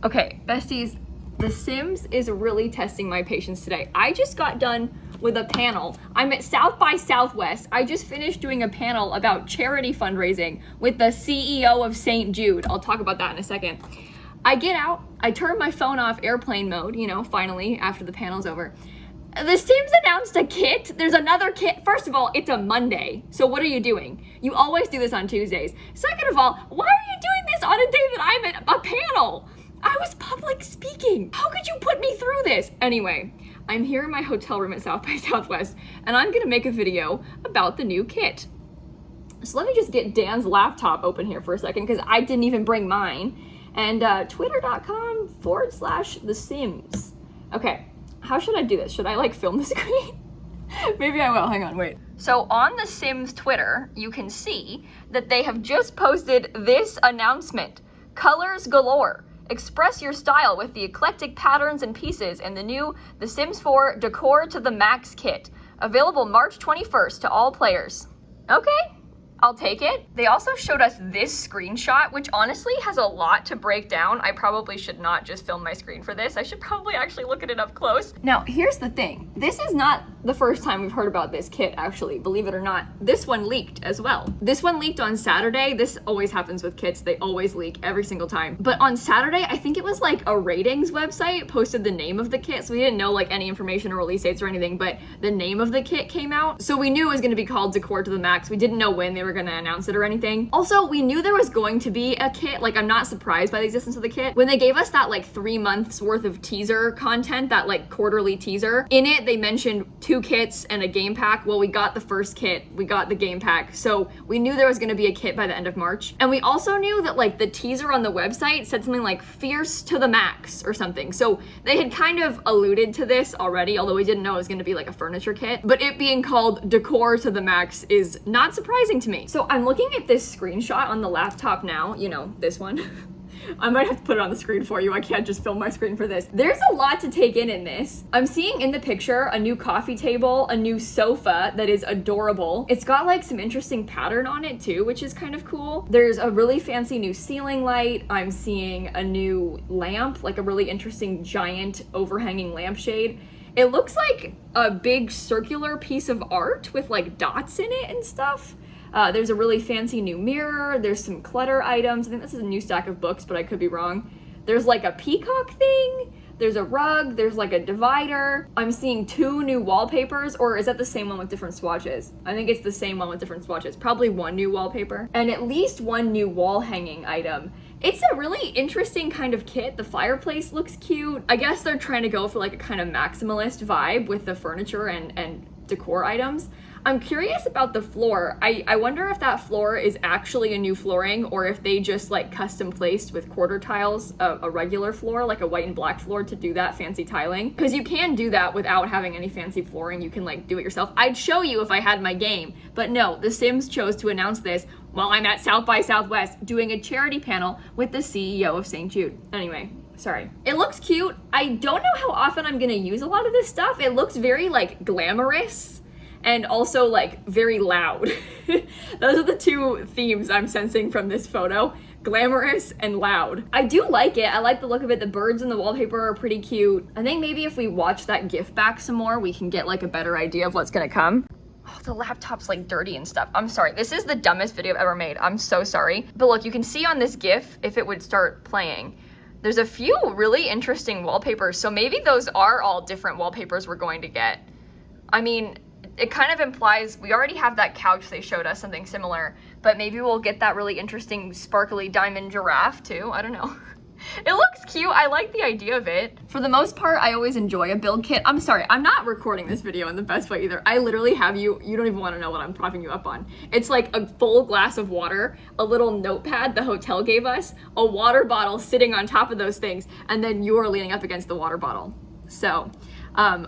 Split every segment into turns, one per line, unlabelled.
Okay, besties, The Sims is really testing my patience today. I just got done with a panel. I'm at South by Southwest. I just finished doing a panel about charity fundraising with the CEO of St. Jude. I'll talk about that in a second. I get out, I turn my phone off airplane mode, finally, after the panel's over. The Sims announced a kit. There's another kit. First of all, it's a Monday. So what are you doing? You always do this on Tuesdays. Second of all, why are you doing this on a day that I'm at a panel? I was public speaking. How could you put me through this? Anyway, I'm here in my hotel room at South by Southwest, and I'm gonna make a video about the new kit. So let me just get Dan's laptop open here for a second, because I didn't even bring mine. And twitter.com/The Sims. Okay, how should I do this? Should I film the screen? Maybe I will, hang on, wait. So on The Sims Twitter, you can see that they have just posted this announcement. Colors galore. Express your style with the eclectic patterns and pieces in the new The Sims 4 Decor to the Max kit. Available March 21st to all players. Okay, I'll take it. They also showed us this screenshot, which honestly has a lot to break down. I probably should not just film my screen for this. I should probably actually look at it up close. Now, here's the thing. This is not the first time we've heard about this kit, actually, believe it or not. This one leaked as well. This one leaked on Saturday. This always happens with kits. They always leak every single time. But on Saturday, I think it was a ratings website posted the name of the kit. So we didn't know any information or release dates or anything, but the name of the kit came out. So we knew it was gonna be called Decor to the Max. We didn't know when they were gonna announce it or anything. Also, we knew there was going to be a kit. I'm not surprised by the existence of the kit. When they gave us that 3 months worth of teaser content, that quarterly teaser, in it they mentioned 2 kits and a game pack. Well, we got the first kit, we got the game pack, so we knew there was going to be a kit by the end of March. And we also knew that the teaser on the website said something like fierce to the max or something. So they had kind of alluded to this already, although we didn't know it was going to be a furniture kit. But it being called Decor to the Max is not surprising to me. So I'm looking at this screenshot on the laptop now, this one. I might have to put it on the screen for you. I can't just film my screen for this. There's a lot to take in this. I'm seeing in the picture a new coffee table, a new sofa that is adorable. It's got some interesting pattern on it too, which is kind of cool. There's a really fancy new ceiling light. I'm seeing a new lamp, a really interesting giant overhanging lampshade. It looks like a big circular piece of art with dots in it and stuff. There's a really fancy new mirror. There's some clutter items. I think this is a new stack of books, but I could be wrong. There's a peacock thing. There's a rug. There's a divider. I'm seeing 2 new wallpapers, or is that the same one with different swatches? I think it's the same one with different swatches. Probably 1 new wallpaper. And at least 1 new wall hanging item. It's a really interesting kind of kit. The fireplace looks cute. I guess they're trying to go for a kind of maximalist vibe with the furniture and decor items. I'm curious about the floor. I wonder if that floor is actually a new flooring, or if they just custom placed with quarter tiles a regular floor, a white and black floor, to do that fancy tiling. Because you can do that without having any fancy flooring. You can do it yourself. I'd show you if I had my game, but no, The Sims chose to announce this while I'm at South by Southwest doing a charity panel with the CEO of St. Jude. Anyway, sorry. It looks cute. I don't know how often I'm gonna use a lot of this stuff. It looks very glamorous and also very loud. Those are the 2 themes I'm sensing from this photo. Glamorous and loud. I do like it. I like the look of it. The birds in the wallpaper are pretty cute. I think maybe if we watch that GIF back some more, we can get a better idea of what's gonna come. Oh, the laptop's dirty and stuff. I'm sorry. This is the dumbest video I've ever made. I'm so sorry. But look, you can see on this GIF, if it would start playing, there's a few really interesting wallpapers. So maybe those are all different wallpapers we're going to get. I mean, it kind of implies we already have that couch they showed us, something similar, but maybe we'll get that really interesting sparkly diamond giraffe too. I don't know. It looks cute. I like the idea of it. For the most part, I always enjoy a build kit. I'm sorry, I'm not recording this video in the best way either. I literally have you don't even want to know what I'm propping you up on. It's a full glass of water, a little notepad the hotel gave us, a water bottle sitting on top of those things, and then you're leaning up against the water bottle. So,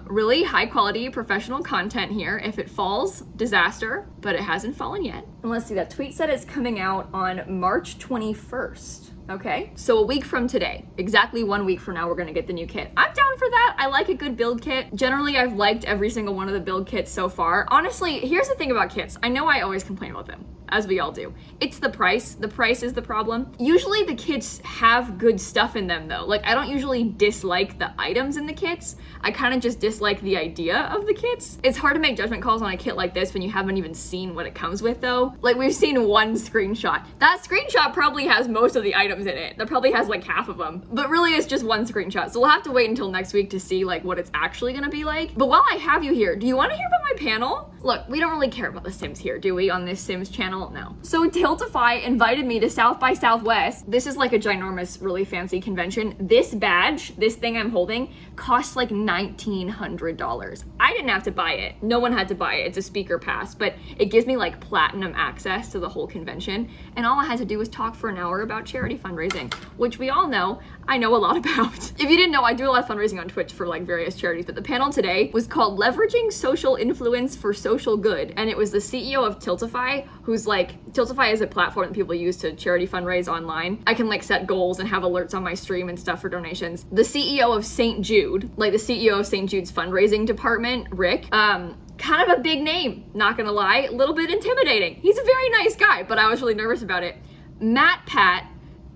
really high quality professional content here. If it falls, disaster, but it hasn't fallen yet. And let's see, that tweet said it's coming out on March 21st. Okay, so a week from today, exactly 1 week from now, we're gonna get the new kit. I'm down for that. I like a good build kit. Generally, I've liked every single one of the build kits so far. Honestly, here's the thing about kits. I know I always complain about them, as we all do. It's the price. The price is the problem. Usually the kits have good stuff in them though. Like, I don't usually dislike the items in the kits. I kind of just dislike the idea of the kits. It's hard to make judgment calls on a kit like this when you haven't even seen what it comes with though. Like, we've seen one screenshot. That screenshot probably has most of the items in it. That probably has like half of them, but really it's just one screenshot. So we'll have to wait until next week to see like what it's actually gonna be like. But while I have you here, do you want to hear about my panel? Look, we don't really care about the Sims here, do we, on this Sims channel? No. So Tiltify invited me to South by Southwest. This is like a ginormous, really fancy convention. This badge, this thing I'm holding, costs like $1,900. I didn't have to buy it. No one had to buy it. It's a speaker pass, but it gives me like platinum access to the whole convention. And all I had to do was talk for an hour about charity fundraising, which we all know I know a lot about. If you didn't know, I do a lot of fundraising on Twitch for like various charities, but the panel today was called Leveraging Social Influence for Social Good. And it was the CEO of Tiltify, who's like, Tiltify is a platform that people use to charity fundraise online. I can like set goals and have alerts on my stream and stuff for donations. The CEO of St. Jude, like the CEO of St. Jude's fundraising department, Rick, kind of a big name, not gonna lie, a little bit intimidating. He's a very nice guy, but I was really nervous about it. Matt Pat,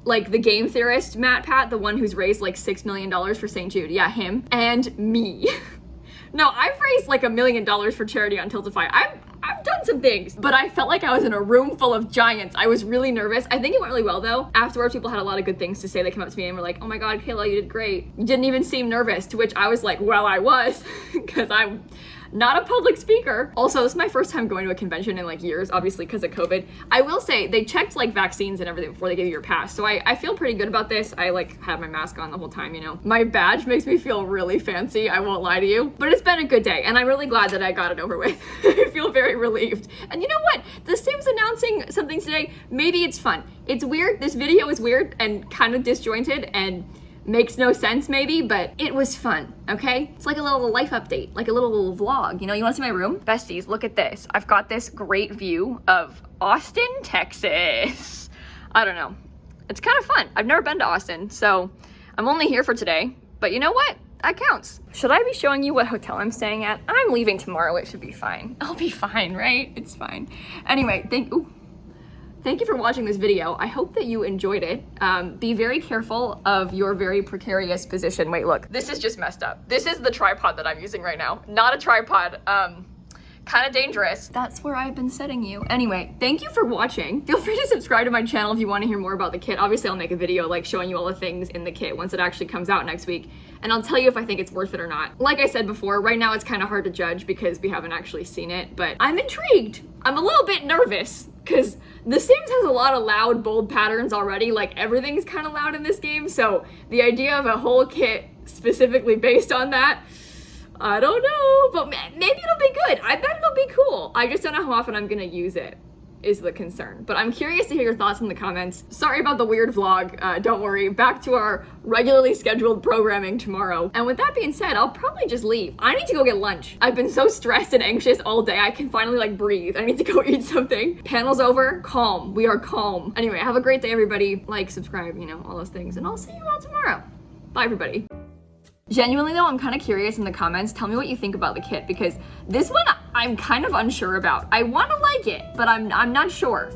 like the game theorist Matt Pat, the one who's raised like $6 million for St. Jude, yeah, him, and me. No, I've raised like $1 million for charity on Tiltify. I've done some things, but I felt like I was in a room full of giants. I was really nervous. I think it went really well though. Afterwards, people had a lot of good things to say. They came up to me and were like, oh my God, Kayla, you did great. You didn't even seem nervous, to which I was like, well, I was, because I'm not a public speaker. Also, this is my first time going to a convention in like years, obviously because of COVID. I will say they checked like vaccines and everything before they give you your pass. So I feel pretty good about this. I like had my mask on the whole time, you know. My badge makes me feel really fancy, I won't lie to you. But it's been a good day and I'm really glad that I got it over with. I feel very relieved. And you know what? The Sims announcing something today, maybe it's fun. It's weird. This video is weird and kind of disjointed and makes no sense maybe, but it was fun, okay? It's like a little life update, like a little vlog. You know, you wanna see my room? Besties, look at this. I've got this great view of Austin, Texas. I don't know. It's kind of fun. I've never been to Austin, so I'm only here for today, but you know what? That counts. Should I be showing you what hotel I'm staying at? I'm leaving tomorrow, it should be fine. I'll be fine, right? It's fine. Anyway, thank you for watching this video. I hope that you enjoyed it. Be very careful of your very precarious position. Wait, look, this is just messed up. This is the tripod that I'm using right now. Not a tripod, kind of dangerous. That's where I've been setting you. Anyway, thank you for watching. Feel free to subscribe to my channel if you want to hear more about the kit. Obviously, I'll make a video like showing you all the things in the kit once it actually comes out next week. And I'll tell you if I think it's worth it or not. Like I said before, right now it's kind of hard to judge because we haven't actually seen it, but I'm intrigued. I'm a little bit nervous because The Sims has a lot of loud, bold patterns already. Like, everything's kind of loud in this game. So the idea of a whole kit specifically based on that, I don't know, but maybe it'll be good. I bet it'll be cool. I just don't know how often I'm gonna use it, is the concern. But I'm curious to hear your thoughts in the comments. Sorry about the weird vlog. Don't worry, back to our regularly scheduled programming tomorrow. And with that being said, I'll probably just leave. I need to go get lunch. I've been so stressed and anxious all day. I can finally like breathe. I need to go eat something. Panel's over, calm. We are calm. Anyway, have a great day, everybody. Like, subscribe, you know, all those things. And I'll see you all tomorrow. Bye, everybody. Genuinely though, I'm kind of curious in the comments. Tell me what you think about the kit, because this one I'm kind of unsure about. I want to like it, but I'm not sure.